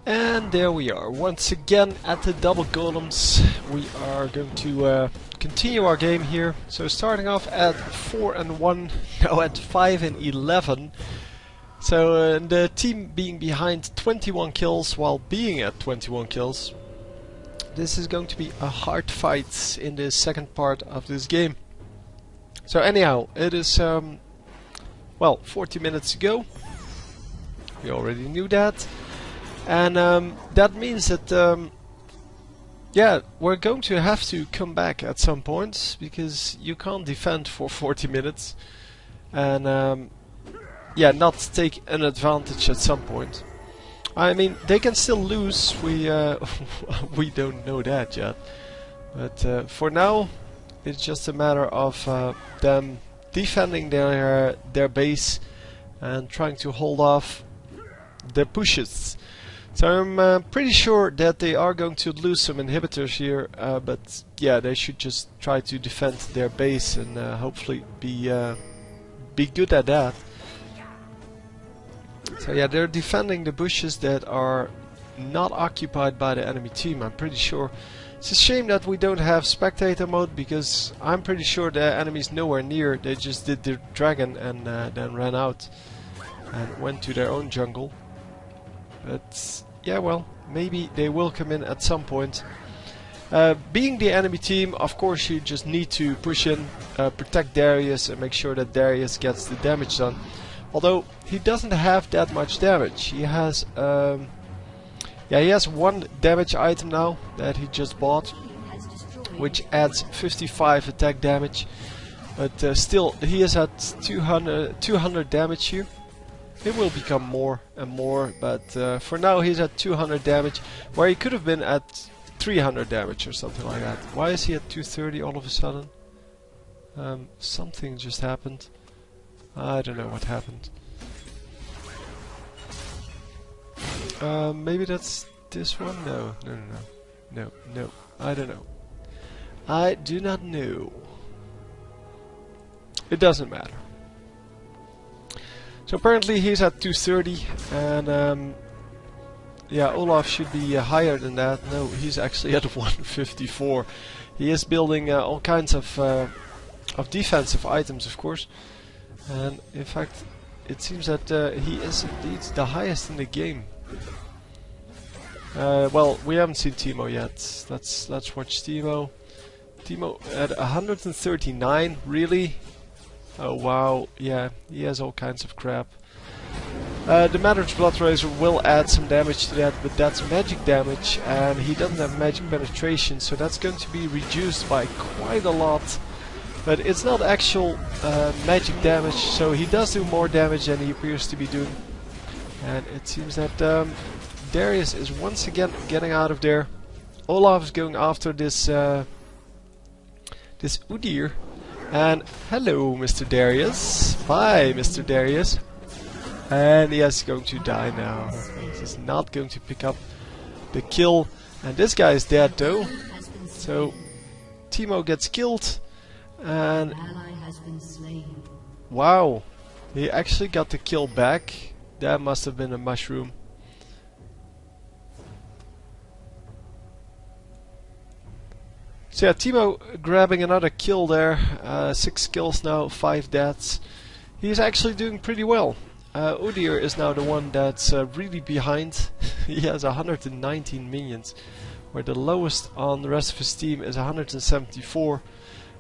And there we are, once again at the double golems. We are going to continue our game here. So starting off at 4 and 1, now at 5 and 11. So the team being behind 21 kills while being at 21 kills. This is going to be a hard fight in the second part of this game. So anyhow, it is well, 40 minutes to go. We already knew that. And that means that yeah, we're going to have to come back at some point, because you can't defend for 40 minutes and yeah, not take an advantage at some point. I mean, they can still lose, we we don't know that yet, but for now it's just a matter of them defending their base and trying to hold off the pushes. So I'm pretty sure that they are going to lose some inhibitors here, but yeah, they should just try to defend their base and hopefully be good at that. So yeah, they're defending the bushes that are not occupied by the enemy team, I'm pretty sure. It's a shame that we don't have spectator mode, because I'm pretty sure the enemy's nowhere near. They just did their dragon and then ran out and went to their own jungle. But yeah, well, maybe they will come in at some point. Being the enemy team, of course you just need to push in, protect Darius and make sure that Darius gets the damage done. Although he doesn't have that much damage. He has yeah, he has one damage item now that he just bought, which adds 55 attack damage. But still, he is at 200 damage here. It will become more and more, but for now he's at 200 damage, where he could have been at 300 damage or something like that. Why is he at 230 all of a sudden? Something just happened. I don't know what happened. Maybe that's this one? No. I don't know. I do not know. It doesn't matter. So apparently he's at 230, and yeah, Olaf should be higher than that. No, he's actually at 154. He is building all kinds of defensive items, of course, and in fact it seems that he is indeed the highest in the game. Well, we haven't seen Timo yet. Let's watch Timo. Timo at 139, really? Oh wow, yeah, he has all kinds of crap. The Madrid's Blood Razor will add some damage to that, but that's magic damage, and he doesn't have magic penetration, so that's going to be reduced by quite a lot. But it's not actual magic damage, so he does do more damage than he appears to be doing. And it seems that Darius is once again getting out of there. Olaf is going after this this Udyr. And hello, Mr. Darius. Bye, Mr. Darius. And he is going to die now. He's not going to pick up the kill. And this guy is dead though. So Timo gets killed. And wow, he actually got the kill back. That must have been a mushroom. So yeah, Timo grabbing another kill there. 6 kills now, 5 deaths. He's actually doing pretty well. Udyr is now the one that's really behind. He has 119 minions, where the lowest on the rest of his team is 174.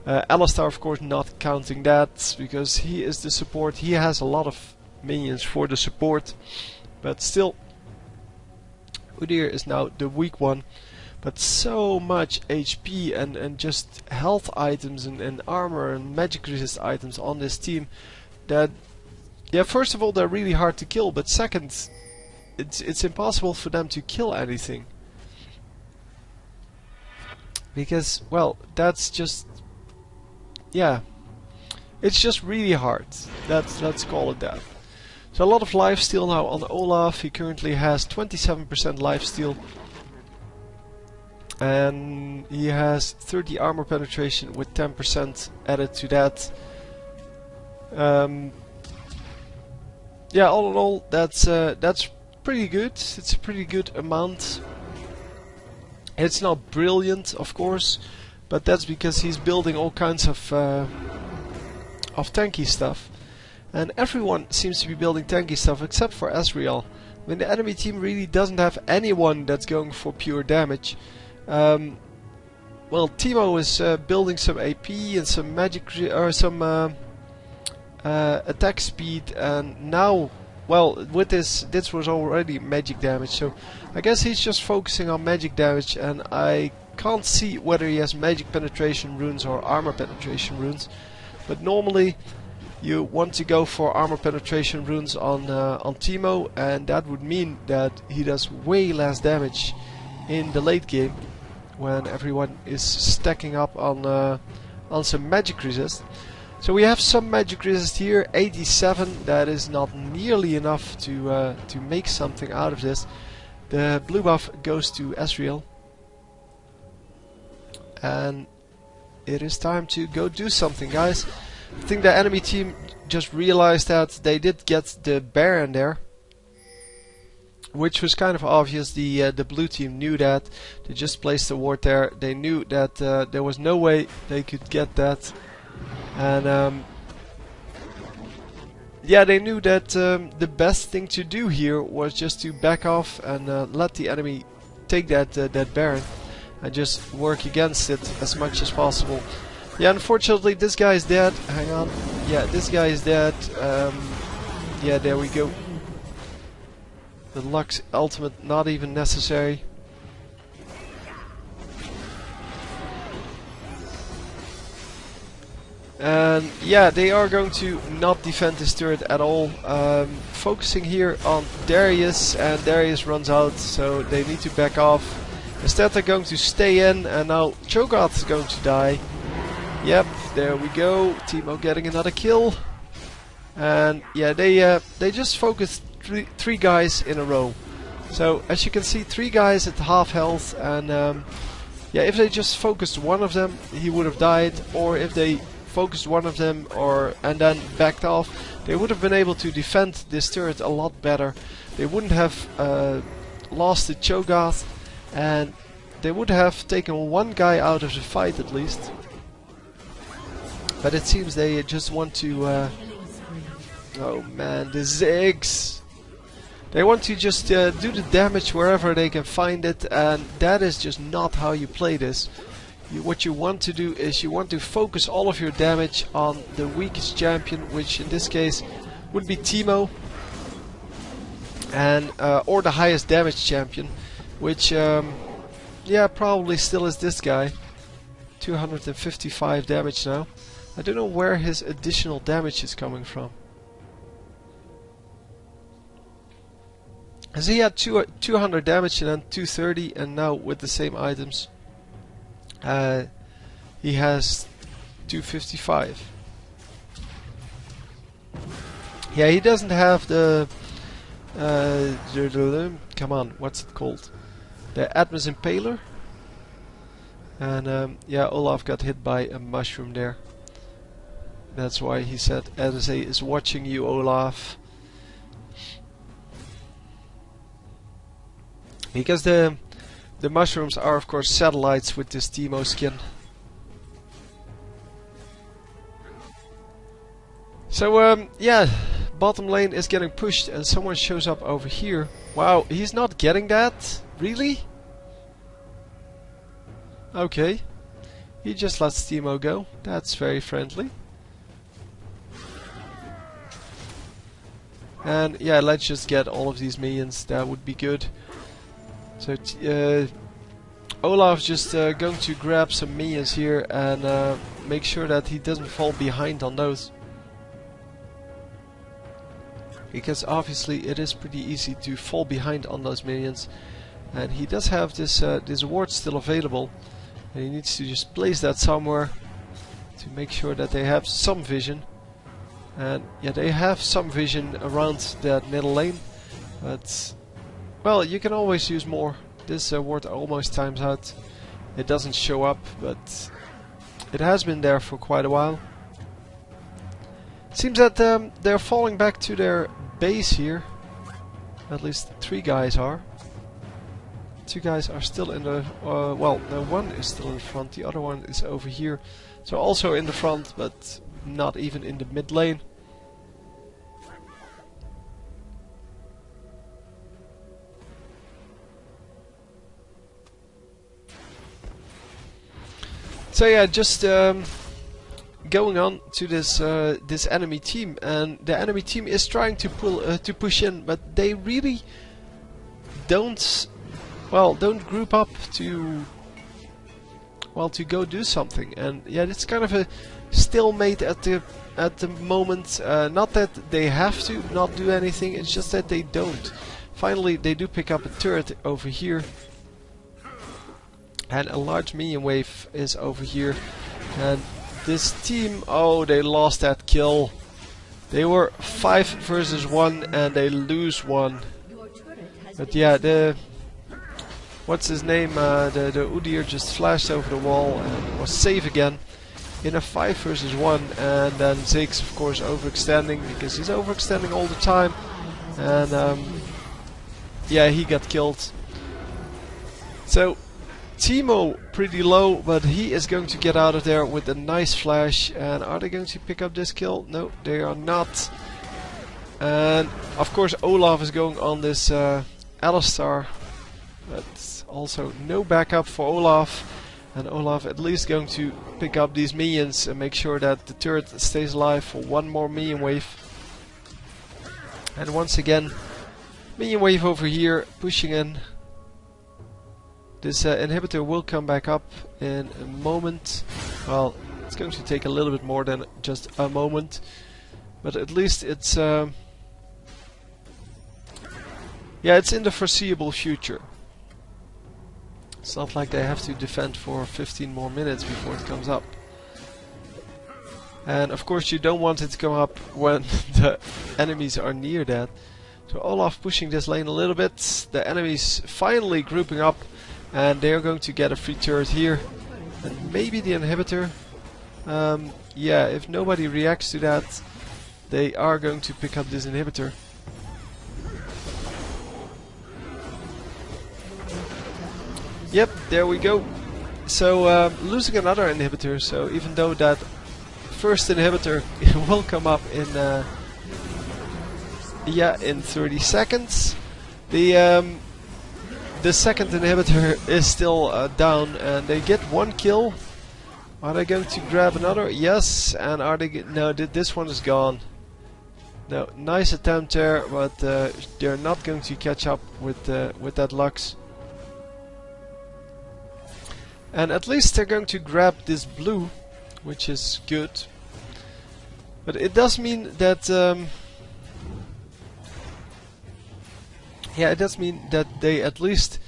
Alistar, of course, not counting that, because he is the support. He has a lot of minions for the support, but still, Udyr is now the weak one. But so much HP and just health items and armor and magic resist items on this team that, yeah, first of all they're really hard to kill, but second, it's impossible for them to kill anything. Because, well, that's just, yeah, it's just really hard. Let's call it that. So a lot of lifesteal now on Olaf. He currently has 27% lifesteal. And he has 30 armor penetration with 10% added to that. Yeah, all in all, that's pretty good. It's a pretty good amount. It's not brilliant, of course, but that's because he's building all kinds of tanky stuff. And everyone seems to be building tanky stuff except for Ezreal. I mean, the enemy team really doesn't have anyone that's going for pure damage. Well, Teemo is building some AP and some magic or some attack speed, and now, well, with this was already magic damage, so I guess he's just focusing on magic damage, and I can't see whether he has magic penetration runes or armor penetration runes. But normally you want to go for armor penetration runes on Teemo, and that would mean that he does way less damage in the late game when everyone is stacking up on some magic resist. So we have some magic resist here, 87. That is not nearly enough to make something out of this. The blue buff goes to Ezreal, and it is time to go do something, guys. I think the enemy team just realized that they did get the Baron there, which was kind of obvious. The blue team knew that. They just placed the ward there. They knew that there was no way they could get that, and yeah, they knew that the best thing to do here was just to back off and let the enemy take that Baron and just work against it as much as possible. Yeah, unfortunately this guy is dead. Hang on. Yeah, this guy is dead. Yeah, there we go. The Lux ultimate not even necessary. And yeah, they are going to not defend this turret at all. Focusing here on Darius, and Darius runs out, so they need to back off. Instead they're going to stay in, and now Cho'Gath is going to die. Yep, there we go. Teemo getting another kill. And yeah, they just focused three guys in a row. So as you can see, 3 guys at half health, and yeah, if they just focused one of them, he would have died. Or if they focused one of them and then backed off, they would have been able to defend this turret a lot better. They wouldn't have lost the Cho'Gath, and they would have taken one guy out of the fight at least. But it seems they just want to oh man, the Ziggs! They want to just do the damage wherever they can find it, and that is just not how you play this. What you want to do is you want to focus all of your damage on the weakest champion, which in this case would be Teemo, and or the highest damage champion, which yeah, probably still is this guy. 255 damage now. I don't know where his additional damage is coming from. As he had 200 damage and then 230, and now with the same items he has 255. Yeah, he doesn't have the come on, what's it called? The Atmos Impaler. And yeah, Olaf got hit by a mushroom there. That's why he said NSA is watching you, Olaf. Because the mushrooms are of course satellites with this Teemo skin. So yeah, bottom lane is getting pushed and someone shows up over here. Wow, he's not getting that? Really? Okay. He just lets Teemo go. That's very friendly. And yeah, let's just get all of these minions. That would be good. So Olaf's just going to grab some minions here and make sure that he doesn't fall behind on those. Because obviously it is pretty easy to fall behind on those minions. And he does have this this ward still available. And he needs to just place that somewhere to make sure that they have some vision. And yeah, they have some vision around that middle lane. But well, you can always use more. This ward almost times out. It doesn't show up, but it has been there for quite a while. Seems that they're falling back to their base here. At least 3 guys are. 2 guys are still in the... well, no, one is still in front, the other one is over here. So also in the front, but not even in the mid lane. So yeah, just going on to this this enemy team, and the enemy team is trying to push in, but they really don't group up to go do something. And yeah, it's kind of a stalemate at the moment. Not that they have to not do anything, it's just that they don't. Finally, they do pick up a turret over here. And a large minion wave is over here. And this team, oh, they lost that kill. They were 5 versus 1 and they lose 1. But yeah, the... what's his name? The Udyr just flashed over the wall and was safe again. In a 5 versus 1. And then Ziggs, of course, overextending, because he's overextending all the time. And yeah, he got killed. So... Teemo pretty low, but he is going to get out of there with a nice flash. And are they going to pick up this kill? No, they are not. And of course Olaf is going on this Alistar. But also no backup for Olaf. And Olaf at least going to pick up these minions and make sure that the turret stays alive for one more minion wave. And once again, minion wave over here, pushing in. This inhibitor will come back up in a moment. Well, it's going to take a little bit more than just a moment. But at least it's... yeah, it's in the foreseeable future. It's not like they have to defend for 15 more minutes before it comes up. And of course you don't want it to come up when the enemies are near that. So Olaf pushing this lane a little bit. The enemies finally grouping up. And they are going to get a free turret here. And maybe the inhibitor. Yeah, if nobody reacts to that, they are going to pick up this inhibitor. Yep, there we go. So losing another inhibitor. So even though that first inhibitor will come up in yeah, in 30 seconds, the second inhibitor is still down, and they get 1 kill. Are they going to grab another? Yes. And are they? No, this one is gone. No, nice attempt there, but they're not going to catch up with that Lux. And at least they're going to grab this blue, which is good. But it does mean that. Yeah, it does mean that they at least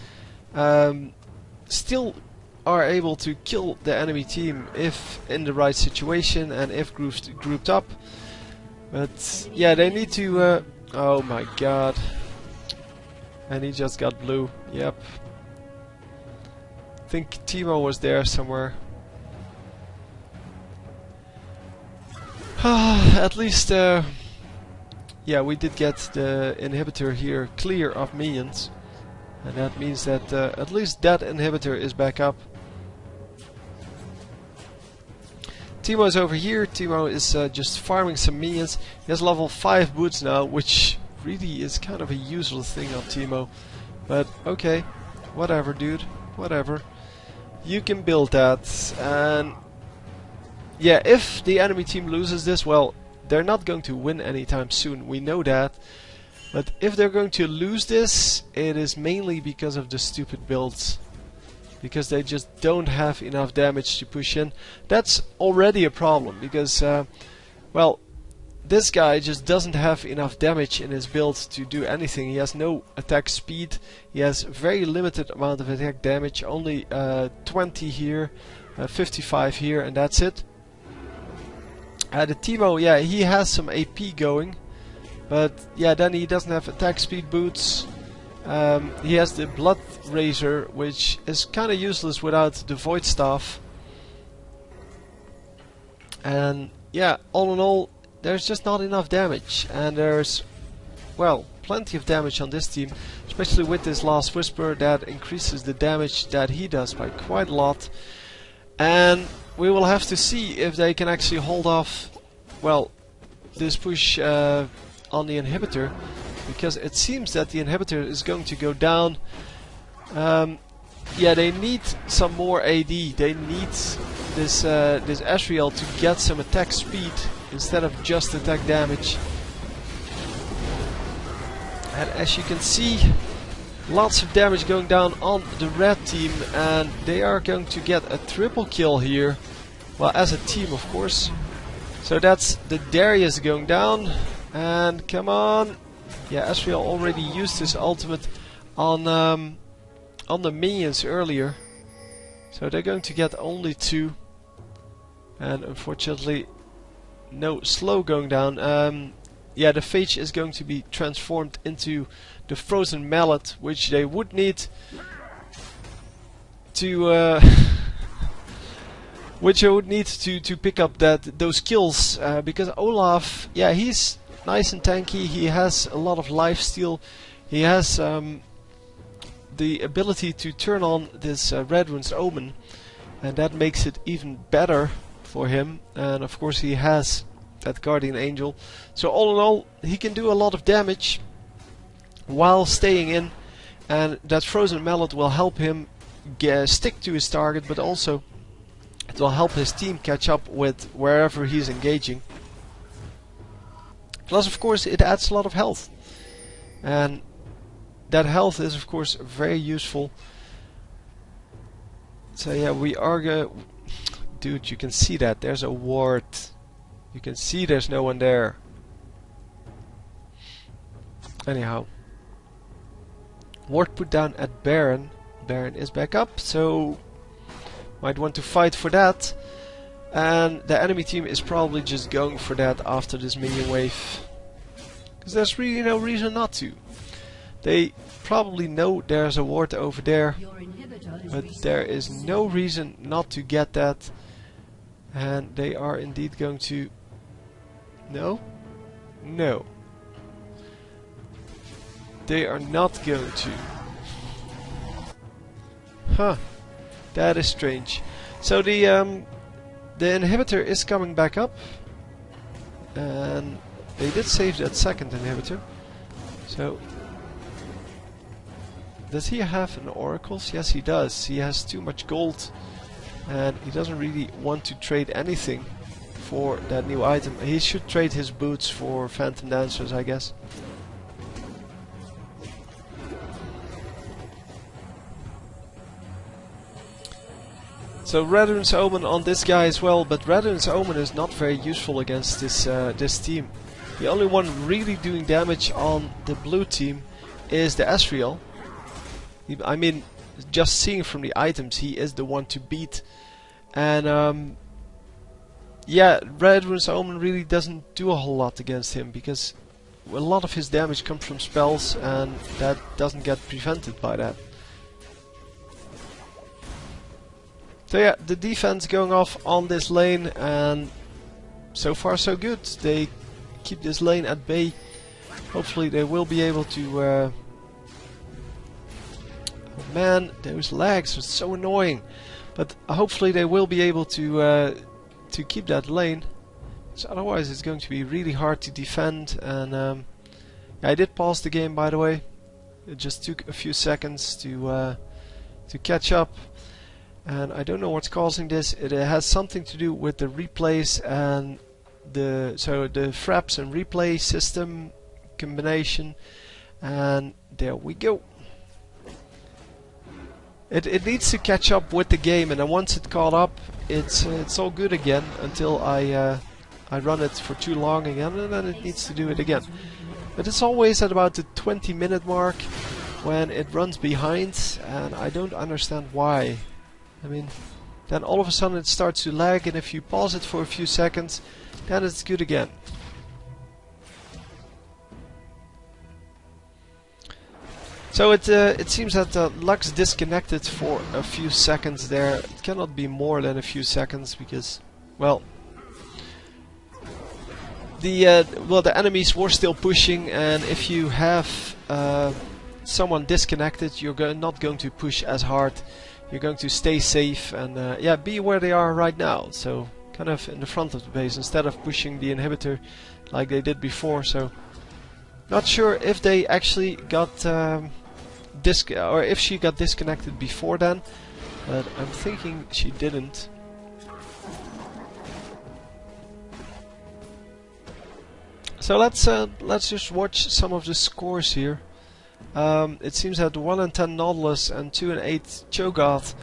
still are able to kill the enemy team if in the right situation and if grouped up. But yeah, they need to... oh my god. And he just got blue. Yep. I think Teemo was there somewhere. At least... yeah, we did get the inhibitor here clear of minions. And that means that at least that inhibitor is back up. Teemo is over here. Teemo is just farming some minions. He has level 5 boots now, which really is kind of a useless thing on Teemo. But okay, whatever dude, whatever. You can build that. And yeah, if the enemy team loses this, well, they're not going to win anytime soon, we know that. But if they're going to lose this, it is mainly because of the stupid builds. Because they just don't have enough damage to push in. That's already a problem, because, well, this guy just doesn't have enough damage in his build to do anything. He has no attack speed, he has very limited amount of attack damage, only 20 here, 55 here, and that's it. The Teemo, yeah, he has some AP going, but yeah, then he doesn't have attack speed boots. He has the Blood Razor, which is kind of useless without the Void Staff. And yeah, all in all, there's just not enough damage, and there's, well, plenty of damage on this team, especially with this last Whisper that increases the damage that he does by quite a lot. And we will have to see if they can actually hold off, well, this push on the inhibitor, because it seems that the inhibitor is going to go down. Yeah, they need some more AD. They need this Asriel to get some attack speed instead of just attack damage. And as you can see, lots of damage going down on the red team, and they are going to get a triple kill here. Well, as a team, of course. So that's the Darius going down, and come on. Yeah, Asriel already used his ultimate on the minions earlier. So they're going to get only 2. And unfortunately, no slow going down. Yeah, the Phage is going to be transformed into the Frozen Mallet, which they would need to which I would need to pick up those kills, because Olaf, yeah, he's nice and tanky. He has a lot of lifesteal. He has the ability to turn on this Red Rune's Omen, and that makes it even better for him. And of course he has that Guardian Angel. So all in all, he can do a lot of damage while staying in, and that Frozen Mallet will help him stick to his target, but also it will help his team catch up with wherever he's engaging. Plus, of course, it adds a lot of health, and that health is of course very useful. So yeah, we are dude, you can see that there's a ward. You can see there's no one there. Anyhow, ward put down at Baron. Baron is back up, so might want to fight for that. And the enemy team is probably just going for that after this minion wave, because there's really no reason not to. They probably know there's a ward over there, but there is no reason not to get that. And they are indeed going to... No? No. They are not going to. Huh. That is strange. So the inhibitor is coming back up. And they did save that second inhibitor. So... Does he have an oracles? Yes, he does. He has too much gold, and he doesn't really want to trade anything for that new item. He should trade his boots for Phantom Dancers, I guess. So Red Rune's Omen on this guy as well, but Red Rune's Omen is not very useful against this team. The only one really doing damage on the blue team is the Asriel. I mean, just seeing from the items, he is the one to beat. And yeah, Red Rune's Omen really doesn't do a whole lot against him, because a lot of his damage comes from spells, and that doesn't get prevented by that. So yeah, the defense going off on this lane, and so far so good. They keep this lane at bay. Hopefully they will be able to... Man, those lags are so annoying. But hopefully they will be able to keep that lane. So otherwise it's going to be really hard to defend. And yeah, I did pause the game, by the way. It just took a few seconds to catch up. And I don't know what's causing this. It has something to do with the replays and the fraps and replay system combination. And there we go. It needs to catch up with the game, and then once it caught up, it's all good again until I run it for too long again, and then it needs to do it again. But it's always at about the 20-minute mark when it runs behind, and I don't understand why. I mean, then all of a sudden it starts to lag, and if you pause it for a few seconds, then it's good again. So it seems that Lux disconnected for a few seconds there. It cannot be more than a few seconds because, well, well, the enemies were still pushing, and if you have someone disconnected, you're not going to push as hard. You're going to stay safe and yeah, be where they are right now. So kind of in the front of the base instead of pushing the inhibitor like they did before. So not sure if they actually got or if she got disconnected before then, but I'm thinking she didn't. So let's just watch some of the scores here. It seems that 1 and 10 Nautilus and 2 and 8 Cho'Gath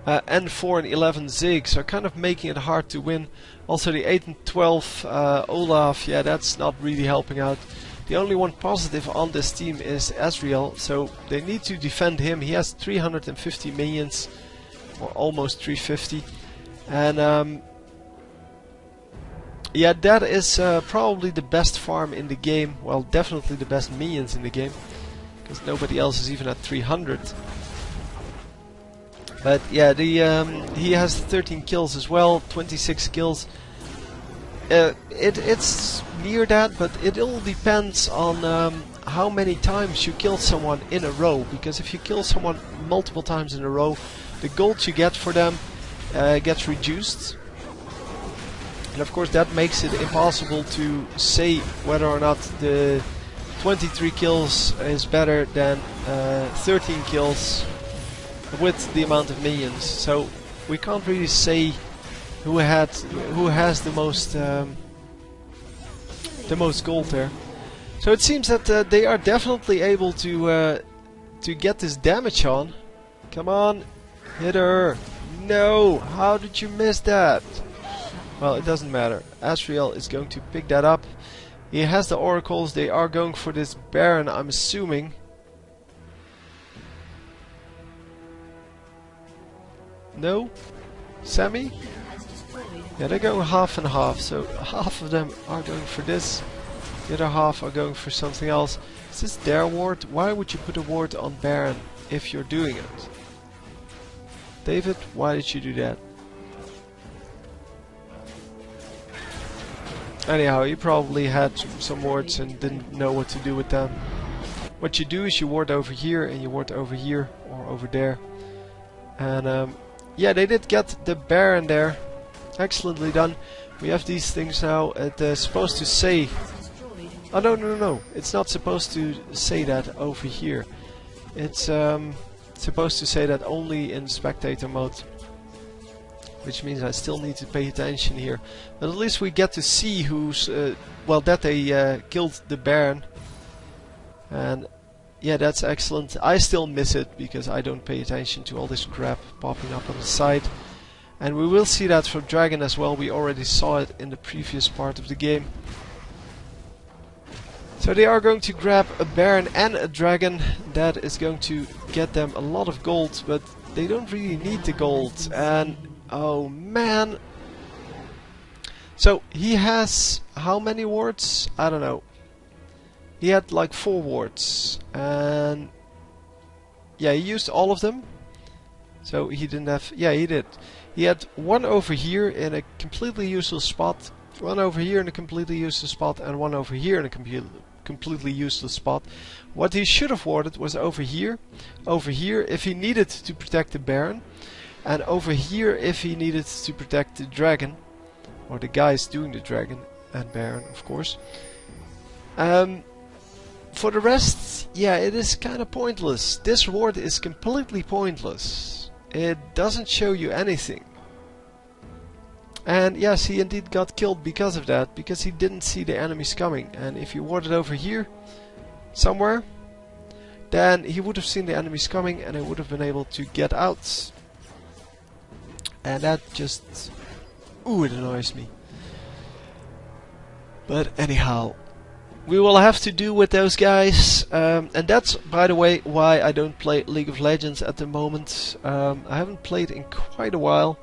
and 4 and 11 Ziggs are kind of making it hard to win. Also the 8 and 12 Olaf, yeah, that's not really helping out. The only one positive on this team is Ezreal, so they need to defend him. He has 350 minions, or almost 350, and yeah, that is probably the best farm in the game. Well, definitely the best minions in the game, because nobody else is even at 300. But yeah, he has 13 kills as well, 26 kills. It's near that, but it all depends on how many times you kill someone in a row. Because if you kill someone multiple times in a row, the gold you get for them gets reduced. And of course that makes it impossible to say whether or not the 23 kills is better than 13 kills with the amount of minions. So we can't really say who has the most gold there. So it seems that they are definitely able to get this damage on. Come on, hit her! No, how did you miss that? Well, it doesn't matter. Ezreal is going to pick that up. He has the oracles. They are going for this Baron, I'm assuming. No? Sammy? Yeah, they're going half and half. So half of them are going for this. The other half are going for something else. Is this their ward? Why would you put a ward on Baron if you're doing it? David, why did you do that? Anyhow, he probably had some wards and didn't know what to do with them. What you do is you ward over here and you ward over here or over there. And yeah, they did get the Baron there. Excellently done. We have these things now. It's supposed to say... Oh no, it's not supposed to say that over here. It's supposed to say that only in spectator mode. Which means I still need to pay attention here. But at least we get to see who's... well, that they killed the Baron. And yeah, that's excellent. I still miss it because I don't pay attention to all this crap popping up on the side. And we will see that for Dragon as well. We already saw it in the previous part of the game. So they are going to grab a Baron and a Dragon. That is going to get them a lot of gold, but they don't really need the gold. And oh man. So he has how many wards? I don't know. He had like 4 wards. And yeah, he used all of them. So he didn't have... yeah, he did. He had one over here in a completely useless spot, one over here in a completely useless spot, and one over here in a completely useless spot. What he should have warded was over here if he needed to protect the Baron, and over here if he needed to protect the Dragon, or the guys doing the Dragon and Baron, of course. For the rest, yeah, it is kind of pointless. This ward is completely pointless. It doesn't show you anything. And yes, he indeed got killed because of that, because he didn't see the enemies coming. And if you warded over here, somewhere, then he would have seen the enemies coming and he would have been able to get out. And that just... ooh, it annoys me. But anyhow, we will have to do with those guys. And that's, by the way, why I don't play League of Legends at the moment. I haven't played in quite a while.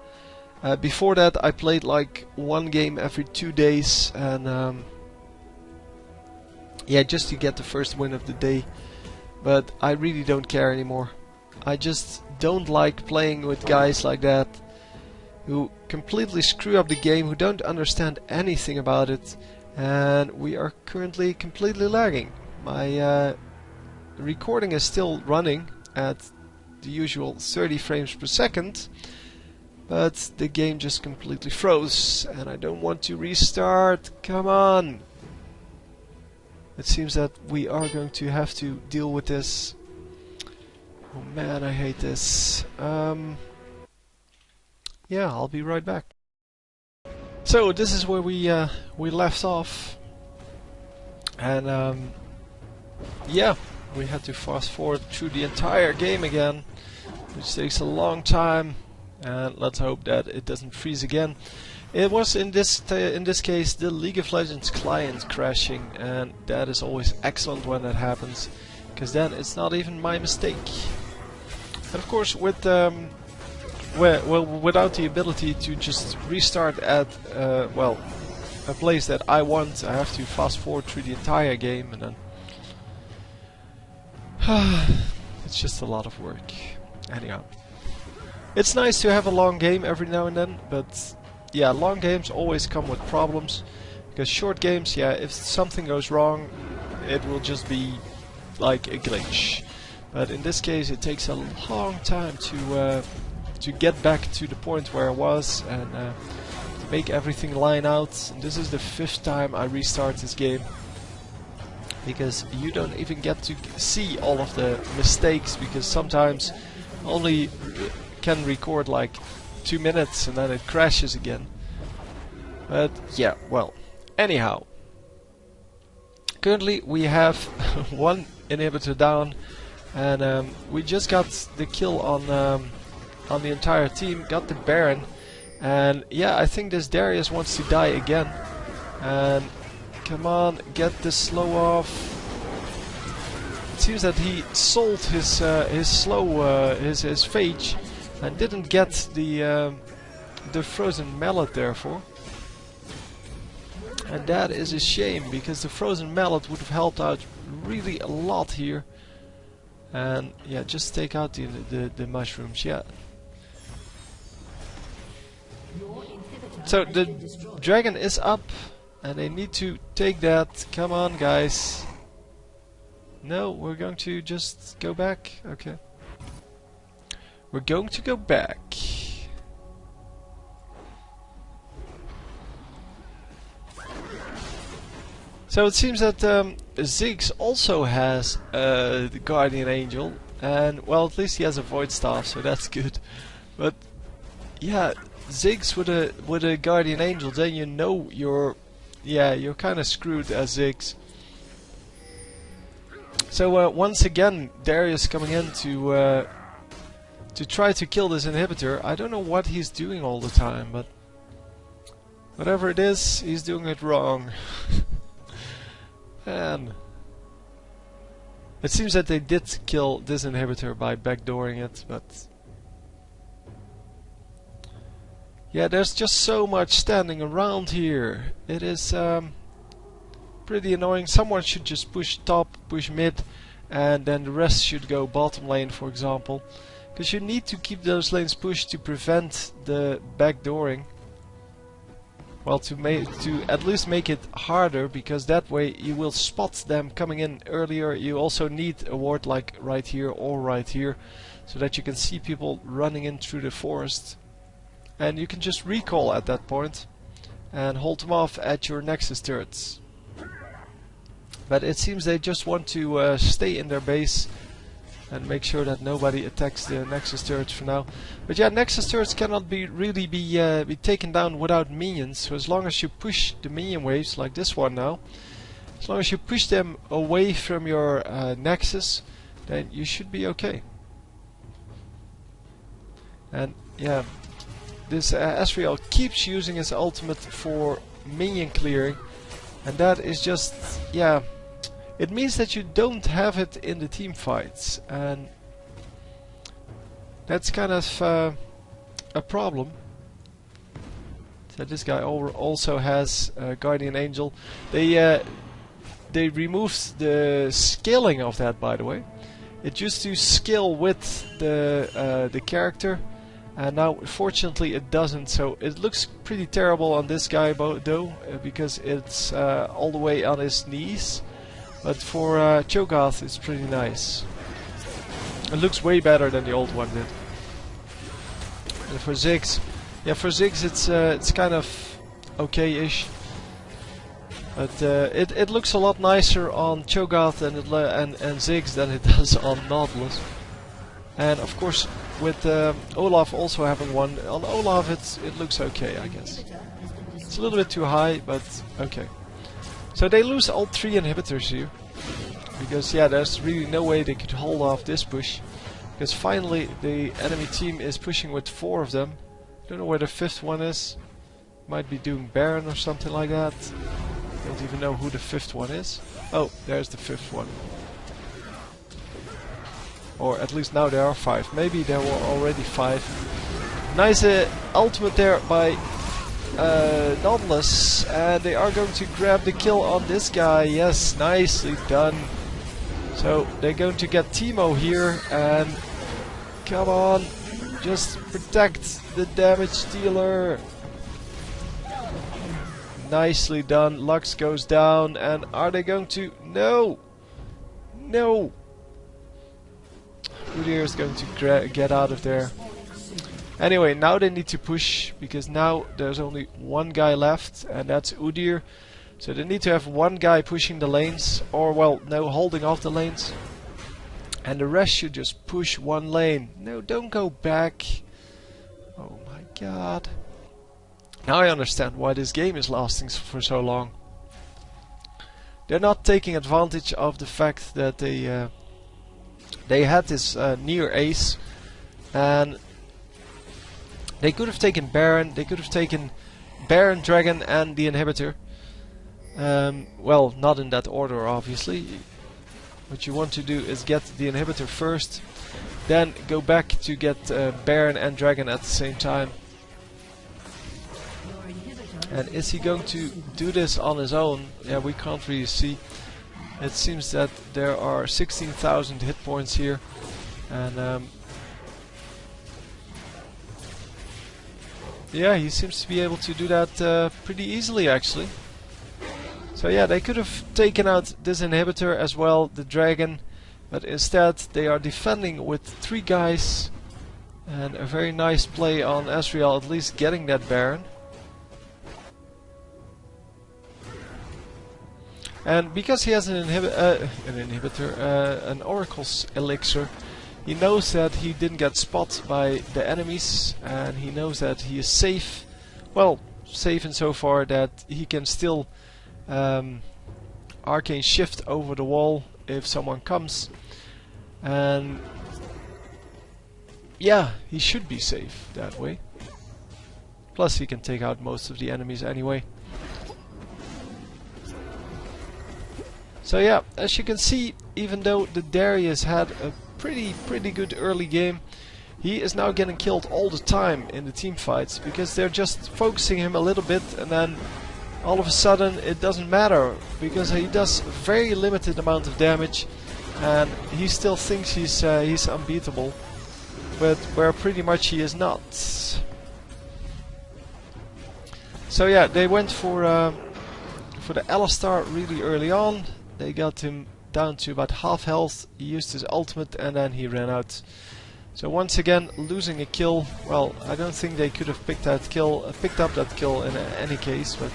Before that I played like one game every 2 days, and yeah, just to get the first win of the day. But I really don't care anymore. I just don't like playing with guys like that who completely screw up the game, who don't understand anything about it, and we are currently completely lagging. My recording is still running at the usual 30 frames per second, but the game just completely froze, and I don't want to restart. Come on! It seems that we are going to have to deal with this. Oh man, I hate this. Yeah, I'll be right back. So this is where we left off, and yeah, we had to fast forward through the entire game again, which takes a long time, and let's hope that it doesn't freeze again. It was in this case the League of Legends client crashing, and that is always excellent when that happens, because then it's not even my mistake. And of course, with without the ability to just restart at well, a place that I want, I have to fast forward through the entire game, and then it's just a lot of work. Anyhow, it's nice to have a long game every now and then, but yeah, long games always come with problems, because short games, yeah, if something goes wrong, it will just be like a glitch. But in this case, it takes a long time to get back to the point where I was, and to make everything line out. And this is the 5th time I restart this game, because you don't even get to see all of the mistakes, because sometimes only can record like 2 minutes and then it crashes again. But yeah, well, anyhow, currently we have one inhibitor down, and we just got the kill on the entire team, got the Baron, and yeah, I think this Darius wants to die again. And come on, get the slow off. It seems that he sold his slow, his phage, and didn't get the frozen mallet therefore. And that is a shame, because the frozen mallet would have helped out really a lot here. And yeah, just take out the mushrooms, yeah. So the dragon is up, and they need to take that. Come on, guys. No, we're going to just go back. Okay. We're going to go back. So it seems that Ziggs also has the Guardian Angel, and well, at least he has a Void Staff, so that's good. But yeah, Ziggs with a Guardian Angel, then you know you're kind of screwed as Ziggs. So once again, Darius coming in to try to kill this inhibitor. I don't know what he's doing all the time, but whatever it is, he's doing it wrong. Man. It seems that they did kill this inhibitor by backdooring it, but yeah, there's just so much standing around here. It is pretty annoying. Someone should just push top, push mid, and then the rest should go bottom lane, for example. Because you need to keep those lanes pushed to prevent the backdooring. Well, to at least make it harder, because that way you will spot them coming in earlier. You also need a ward like right here or right here, so that you can see people running in through the forest. And you can just recall at that point and hold them off at your Nexus turrets. But it seems they just want to stay in their base and make sure that nobody attacks the Nexus turrets for now. But yeah, Nexus turrets cannot really be taken down without minions. So as long as you push the minion waves, like this one now, as long as you push them away from your Nexus, then you should be okay. And yeah, this Asriel keeps using his ultimate for minion clearing, and that is just, yeah, it means that you don't have it in the team fights, and that's kind of a problem. So this guy also has Guardian Angel. They removed the scaling of that, by the way. It used to scale with the character, And now, fortunately, it doesn't. So it looks pretty terrible on this guy though, because it's all the way on his knees. But for Cho'Gath, it's pretty nice. It looks way better than the old one did. And for Ziggs, yeah, for Ziggs it's kind of okay-ish. But it looks a lot nicer on Cho'Gath and Ziggs than it does on Nautilus. And of course, with Olaf also having one, on Olaf it looks okay, I guess. It's a little bit too high, but okay. So they lose all 3 inhibitors here. Because yeah, there's really no way they could hold off this push. Because finally the enemy team is pushing with 4 of them. Don't know where the 5th one is. Might be doing Baron or something like that. Don't even know who the 5th one is. Oh, there's the 5th one. Or at least now there are 5. Maybe there were already 5. Nice ultimate there by Nautilus. And they are going to grab the kill on this guy. Yes, nicely done. So they're going to get Teemo here. And come on, just protect the damage dealer. Nicely done. Lux goes down. And are they going to... No! No! Udyr is going to get out of there. Anyway, now they need to push, because now there's only one guy left, and that's Udyr. So they need to have one guy pushing the lanes, or well, no, holding off the lanes. And the rest should just push one lane. No, don't go back. Oh my god. Now I understand why this game is lasting for so long. They're not taking advantage of the fact that they had this near ace, and they could have taken Baron, they could have taken Baron, Dragon and the inhibitor. Well, not in that order obviously. What you want to do is get the inhibitor first, then go back to get Baron and Dragon at the same time. And is he going to do this on his own? Yeah, we can't really see. It seems that there are 16,000 hit points here, and yeah, he seems to be able to do that pretty easily actually. So yeah, they could have taken out this inhibitor as well, the dragon, but instead they are defending with 3 guys, and a very nice play on Ezreal, at least getting that Baron. And because he has an Oracle's elixir, he knows that he didn't get spotted by the enemies, and he knows that he is safe. Well, safe insofar that he can still arcane shift over the wall if someone comes. And yeah, he should be safe that way. Plus he can take out most of the enemies anyway. So yeah, as you can see, even though the Darius had a pretty good early game, he is now getting killed all the time in the team fights, because they're just focusing him a little bit, and then all of a sudden it doesn't matter, because he does a very limited amount of damage, and he still thinks he's unbeatable, but where pretty much he is not. So yeah, they went for the Alistar really early on. They got him down to about half health. He used his ultimate and then he ran out. So once again, losing a kill. Well, I don't think they could have picked up that kill in any case, but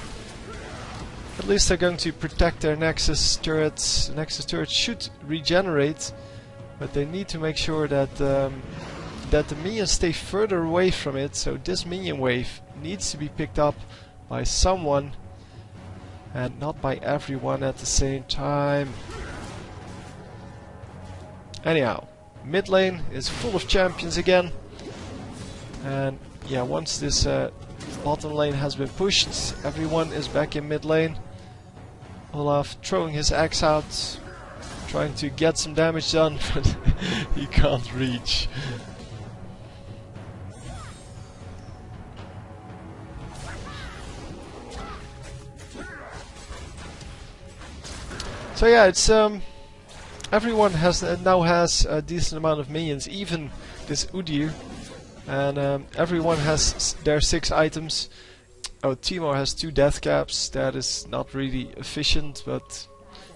at least they're going to protect their Nexus turrets. The Nexus turrets should regenerate, but they need to make sure that that the minions stay further away from it. So this minion wave needs to be picked up by someone, and not by everyone at the same time. Anyhow, mid lane is full of champions again, and yeah, once this bottom lane has been pushed, everyone is back in mid lane. Olaf throwing his axe out, trying to get some damage done, but he can't reach. So yeah, it's everyone now has a decent amount of minions, even this Udyr. and everyone has their 6 items. Oh, Timo has 2 death caps. That is not really efficient, but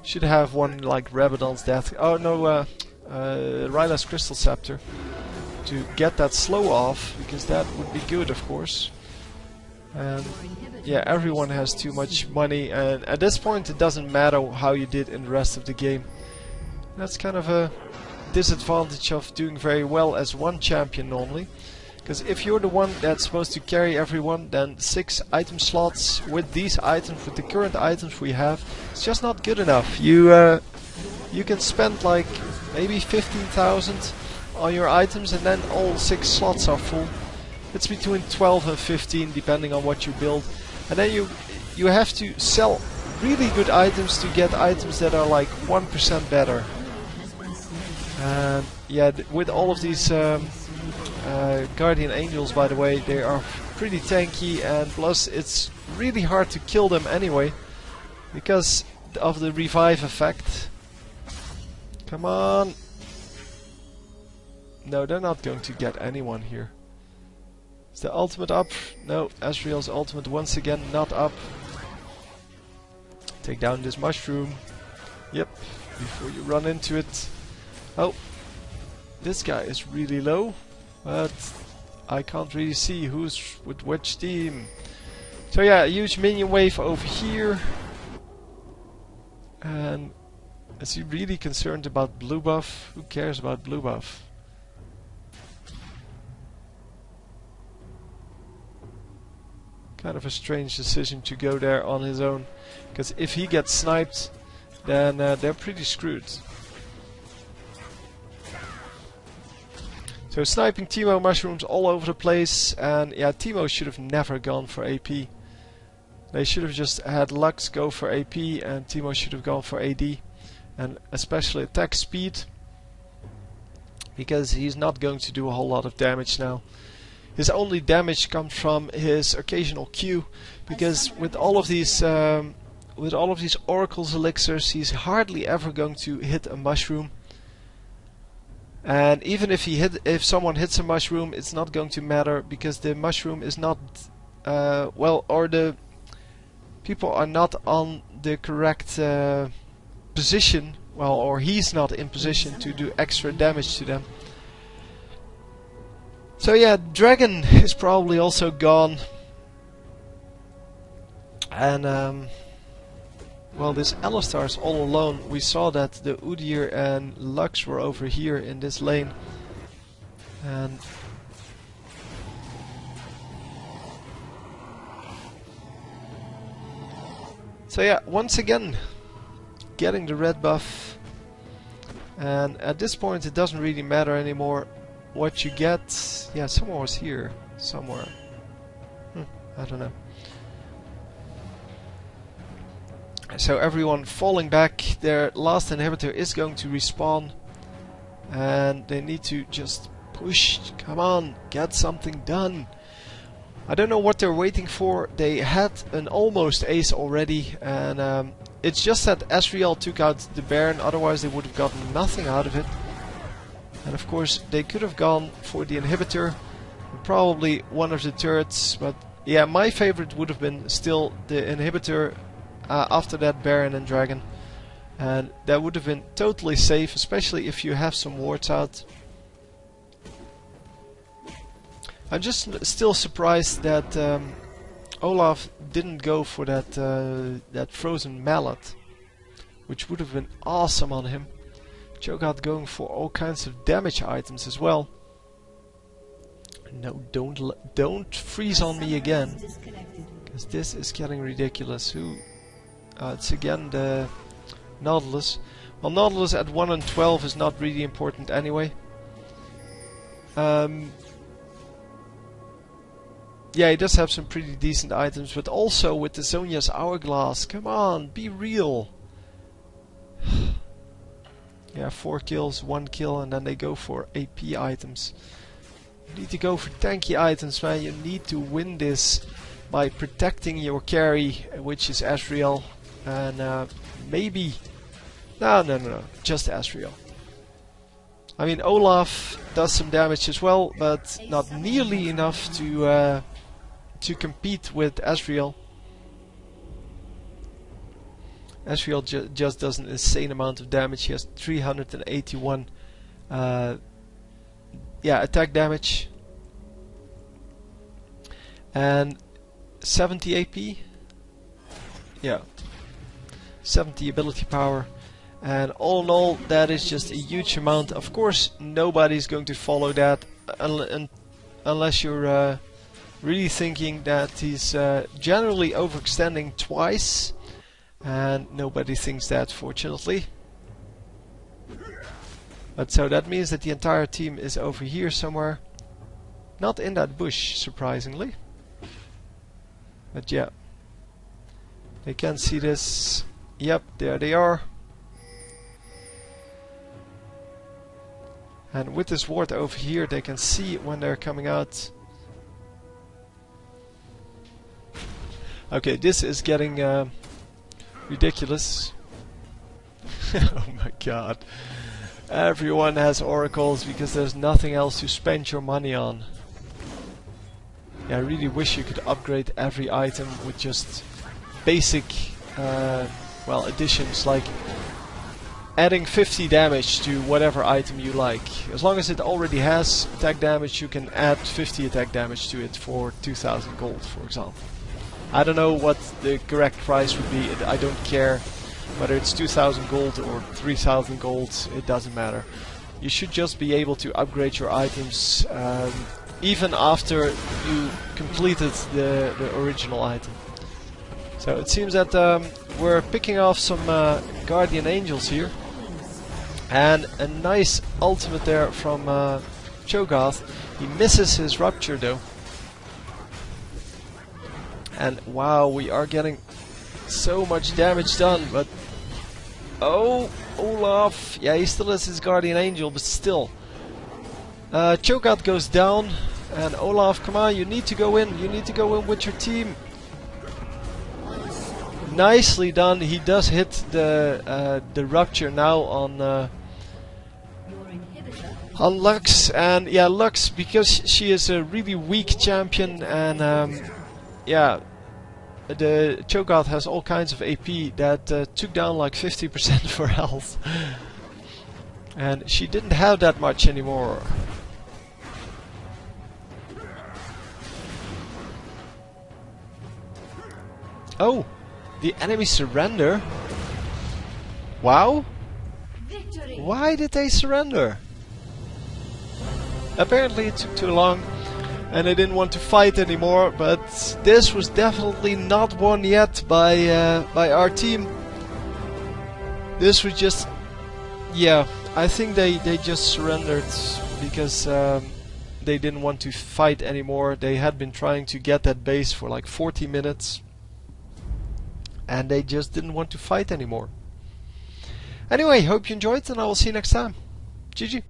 should have one like Rabadon's death. Oh no, Ryla's Crystal Scepter to get that slow off, because that would be good, of course. And yeah, everyone has too much money, and at this point it doesn't matter how you did in the rest of the game. That's kind of a disadvantage of doing very well as one champion normally. Because if you're the one that's supposed to carry everyone, then 6 item slots with these items, with the current items we have, it's just not good enough. You can spend like maybe 15,000 on your items, and then all 6 slots are full. It's between 12 and 15 depending on what you build, and then you have to sell really good items to get items that are like 1% better. And yeah, with all of these Guardian Angels, by the way, they are pretty tanky, and plus it's really hard to kill them anyway because of the revive effect. Come on! No, they're not going to get anyone here. Is the ultimate up? No, Asriel's ultimate once again not up. Take down this mushroom. Yep, before you run into it. Oh, this guy is really low, but I can't really see who's with which team. So yeah, a huge minion wave over here. And is he really concerned about blue buff? Who cares about blue buff? Kind of a strange decision to go there on his own, because if he gets sniped, then they're pretty screwed. So sniping Timo mushrooms all over the place, and yeah, Timo should have never gone for AP. They should have just had Lux go for AP, and Timo should have gone for AD, and especially attack speed, because he's not going to do a whole lot of damage now. His only damage comes from his occasional Q, because with all of these Oracle's elixirs, he's hardly ever going to hit a mushroom. And even if someone hits a mushroom, it's not going to matter, because the mushroom is not or the people are not on the correct position, or he's not in position to do extra damage to them. So yeah, Dragon is probably also gone, and well, this Alistar is all alone. We saw that the Udyr and Lux were over here in this lane, and so yeah, once again getting the red buff, and at this point it doesn't really matter anymore what you get. Yeah, someone was here somewhere. I don't know. So everyone falling back. Their last inhibitor is going to respawn, and they need to just push. Come on, get something done. I don't know what they're waiting for. They had an almost ace already, and it's just that Asriel took out the Baron, otherwise they would have gotten nothing out of it. And of course they could have gone for the inhibitor, probably one of the turrets, but yeah, my favorite would have been still the inhibitor after that Baron and Dragon, and that would have been totally safe, especially if you have some wards out. I'm just still surprised that Olaf didn't go for that frozen mallet, which would have been awesome on him. Cho'Gath going for all kinds of damage items as well. No, don't freeze on me again, because this is getting ridiculous. Who? It's again the Nautilus. Well, Nautilus at 1 and 12 is not really important anyway. Yeah, he does have some pretty decent items, but also with the Zhonya's Hourglass. Come on, be real. Yeah, 4 kills, 1 kill, and then they go for AP items. You need to go for tanky items, man. You need to win this by protecting your carry, which is Asriel, and maybe... No, just Asriel. I mean, Olaf does some damage as well, but not nearly enough to compete with Ezreal. Ezreal just does an insane amount of damage. He has 381 attack damage and 70 AP. Yeah, 70 ability power. And all in all, that is just a huge amount. Of course, nobody's going to follow that unless you're really thinking that he's generally overextending twice. And nobody thinks that, fortunately. But so that means that the entire team is over here somewhere. Not in that bush, surprisingly. But yeah. They can see this. Yep, there they are. And with this ward over here, they can see when they're coming out. Okay, this is getting ridiculous. Oh my god. Everyone has oracles because there's nothing else to spend your money on. Yeah, I really wish you could upgrade every item with just basic additions, like adding 50 damage to whatever item you like. As long as it already has attack damage, you can add 50 attack damage to it for 2000 gold, for example. I don't know what the correct price would be. I don't care whether it's 2000 gold or 3000 gold, it doesn't matter. You should just be able to upgrade your items even after you completed the original item. So it seems that we're picking off some Guardian Angels here. And a nice ultimate there from Cho'Gath. He misses his Rupture though. And wow, we are getting so much damage done, but oh, Olaf, yeah, he still has his Guardian Angel, but still. Cho'Gath goes down, and Olaf, come on, you need to go in with your team. Nicely done. He does hit the Rupture now on Lux, and yeah, Lux, because she is a really weak champion, and yeah, the Cho'Gath has all kinds of AP that took down like 50% of her health, and she didn't have that much anymore. Oh, the enemy surrender? Wow. Victory. Why did they surrender? Apparently it took too long and they didn't want to fight anymore, but this was definitely not won yet by our team. This was just, yeah, I think they just surrendered because they didn't want to fight anymore. They had been trying to get that base for like 40 minutes and they just didn't want to fight anymore. Anyway, hope you enjoyed and I will see you next time. GG.